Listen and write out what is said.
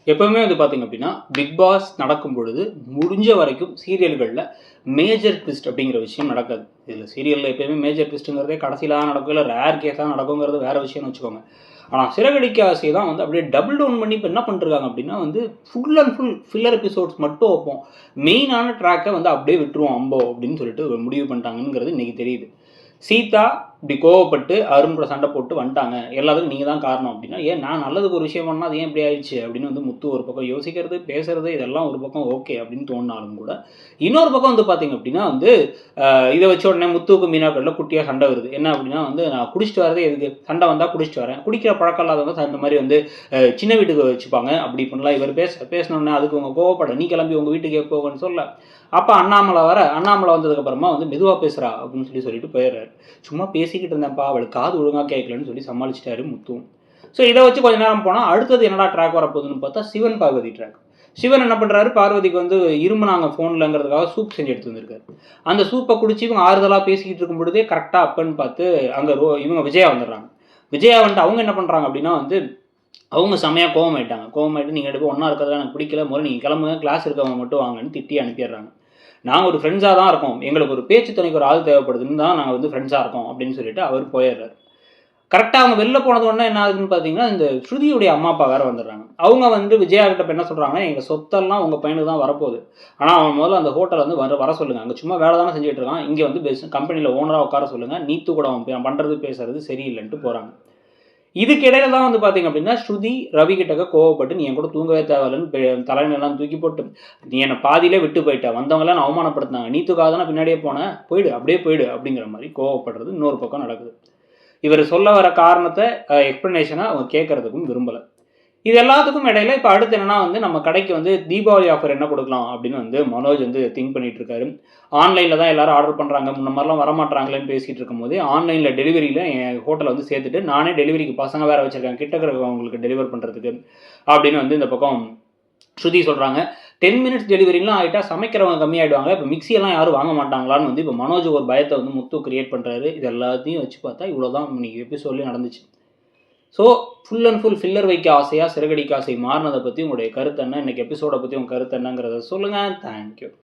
எப்பவுமே வந்து பார்த்தீங்க அப்படின்னா, பிக் பாஸ் நடக்கும் பொழுது, முடிஞ்ச வரைக்கும் சீரியல்கள்ல மேஜர் ட்விஸ்ட் அப்படிங்கிற விஷயம் நடக்காது. இதில சீரியல்ல எப்பயுமே மேஜர் ட்விஸ்ட்டுங்கிறதே கடைசில தான் நடக்கும். இல்ல ரேர் கேஸா நடக்குங்கிறது வேற விஷயம்னு வச்சுக்கோங்க. ஆனா சிறகடிக்க ஆசை தான் வந்து அப்படியே டபுள் டவுன் பண்ணி இப்ப என்ன பண்ணிருக்காங்க அப்படின்னா வந்து, full and full filler episodes மட்டும் வைப்போம். மெயினான ட்ராக்க வந்து அப்படியே விட்டுருவோம் அம்போ அப்படின்னு சொல்லிட்டு ஒரு முடிவு பண்ணிட்டாங்கங்கிறது இன்னைக்கு தெரியுது. சீதா இப்படி கோவப்பட்டு அருண் கூட சண்டை போட்டு வந்துட்டாங்க. எல்லாத்துக்கும் நீங்க தான் காரணம் அப்படின்னா, ஏன் நான் நல்லதுக்கு ஒரு விஷயம் பண்ணா அது ஏன் இப்படி ஆயிடுச்சு? அப்படின்னு வந்து முத்து ஒரு பக்கம் யோசிக்கிறது, பேசுறது இதெல்லாம் ஒரு பக்கம் ஓகே அப்படின்னு தோணுனாலும் கூட, இன்னொரு பக்கம் வந்து பார்த்தீங்க அப்படின்னா வந்து, இத வச்ச உடனே முத்துவுக்கும் மீனாவுக்கும் குட்டியா சண்டை வருது. என்ன அப்படின்னா வந்து, நான் குடிச்சிட்டு வரதே எதுக்கு? சண்டை வந்தா குடிச்சிட்டு வரேன். குடிக்கிற பழக்கம் இல்லாதவங்க இந்த மாரி வந்து சின்ன வீட்டுக்கு வச்சுப்பாங்க. அப்படி இப்படிலாம் இவர் பேசினோனே அதுக்கு உங்க கோவப்பட, நீ கிளம்பி உங்க வீட்டுக்கே போங்கன்னு சொல்ல, அப்ப அண்ணாமலை வந்ததுக்கப்புறமா வந்து மெதுவா பேசுறா அப்படின்னு சொல்லிட்டு போயிடுறாரு. சும்மா பேசிக்கிட்டு இருந்தேன்ப்பா, அவளுக்கு காது ஒழுங்கா கேட்கலன்னு சொல்லி சமாளிச்சிட்டாரு முத்துவும். ஸோ இதை வச்சு கொஞ்ச நேரம் போனால் அடுத்தது என்னடா ட்ராக் வரப்போகுதுன்னு பார்த்தா சிவன் பார்வதி ட்ராக். சிவன் என்ன பண்ணுறாரு, பார்வதிக்கு வந்து இருமுனாங்க ஃபோன்லங்கிறதுக்காக சூப் செஞ்சு எடுத்து வந்திருக்காரு. அந்த சூப்பை குடிச்சு இவங்க ஆறுதலாக பேசிக்கிட்டு இருக்கும் பொழுதே கரெக்டாக அப்பன்னு பார்த்து அங்கே இவங்க விஜயா வந்துடுறாங்க. விஜயா வந்துட்டு அவங்க என்ன பண்ணுறாங்க அப்படின்னா வந்து, அவங்க செம்மையாக கோவமாயிட்டு நீங்கள் எடுக்க ஒன்றா இருக்கிறதா எனக்கு பிடிக்கல, முதல்ல நீங்கள் கிளம்புங்க, கிளாஸ் இருக்கவங்க மட்டும் வாங்கன்னு திட்டி அனுப்பிடுறாங்க. நாங்கள் ஒரு ஃப்ரெண்ட்ஸாக தான் இருக்கோம், எங்களுக்கு ஒரு பேச்சு துணைக்கு ஒரு ஆள் தேவைப்படுதுன்னு தான் நாங்கள் வந்து ஃப்ரெண்ட்ஸாக இருக்கோம் அப்படின்னு சொல்லிட்டு அவர் போயிடுறாரு. கரெக்டாக அவங்க வெளில போனது உடனே என்ன ஆகுதுன்னு பார்த்தீங்கன்னா, இந்த ஸ்ருதியுடைய அம்மா அப்பா வேறு வந்துடுறாங்க. அவங்க வந்து விஜயா கிட்ட இப்போ என்ன சொல்கிறாங்கன்னா, எங்கள் சொத்தெல்லாம் உங்கள் பையனுக்கு தான் வரப்போகுது, ஆனால் அவன் முதல்ல அந்த ஹோட்டல் வந்து வர சொல்லுங்கள், அங்கே சும்மா வேலை தானே செஞ்சுட்டு இருக்கான், இங்கே வந்து கம்பெனியில் ஓனராக உட்கார சொல்லுங்கள், நீத்து கூட அவன் பண்ணுறது பேசுறது சரியில்லைன்ட்டு போகிறாங்க. இதுக்கு இடையில தான் வந்து பார்த்தீங்க அப்படின்னா, ஸ்ருதி ரவி கிட்டக்க கோவப்பட்டு, நீ என் கூட தூங்கவே தேவையில்லன்னு தலைமையெல்லாம் தூக்கி போட்டு, நீ என்னை பாதியிலே விட்டு போயிட்ட, வந்தவங்களாம் நான் அவமானப்படுத்தினாங்க, நீத்துக்காக தானே பின்னாடியே போனேன், போயிடு அப்படியே போயிடு அப்படிங்கிற மாதிரி கோவப்படுறது இன்னொரு பக்கம் நடக்குது. இவர் சொல்ல வர காரணத்தை எக்ஸ்ப்ளனேஷனாக அவங்க கேட்கறதுக்கும் விரும்பலை. இது எல்லாத்துக்கும் இடையில இப்போ அடுத்து என்னன்னா வந்து, நம்ம கடைக்கு வந்து தீபாவளி ஆஃபர் என்ன கொடுக்கலாம் அப்படின்னு வந்து மனோஜ் வந்து திங்க் பண்ணிட்டு இருக்காரு. ஆன்லைனில் தான் எல்லாரும் ஆர்டர் பண்ணுறாங்க, முன்ன மாதிரிலாம் வரமாட்டாங்களேன்னு பேசிகிட்டு இருக்கும்போது ஆன்லைனில் டெலிவரியில் என் ஹோட்டலை வந்து சேர்த்துட்டு நானே டெலிவரிக்கு பசங்க வேறு வச்சுருக்கேன், கிட்ட அவங்களுக்கு டெலிவர் பண்ணுறதுக்கு அப்படின்னு வந்து இந்த பக்கம் ஸ்ருதி சொல்கிறாங்க. 10 மினிட்ஸ் டெலிவரிலாம் ஆகிட்டா சமைக்கிறவங்க கம்மியாகிடுவாங்க, இப்போ மிக்சியெல்லாம் யாரும் வாங்க மாட்டாங்களான்னு வந்து இப்போ மனோஜ் ஒரு பயத்தை வந்து முத்து கிரியேட் பண்ணுறாரு. இது எல்லாத்தையும் வச்சு பார்த்தா இவ்வளோ தான் இன்னைக்கு எபிசோட்லேயும் நடந்துச்சு. So full and full filler வைக்க ஆசையாக சிறகடிக்க ஆசை மாறினதை பற்றி உங்களுடைய கருத்து என்ன, இன்றைக்கி எபிசோடை பற்றி உங்கள் கருத்து என்னங்கிறத சொல்லுங்கள். தேங்க்யூ.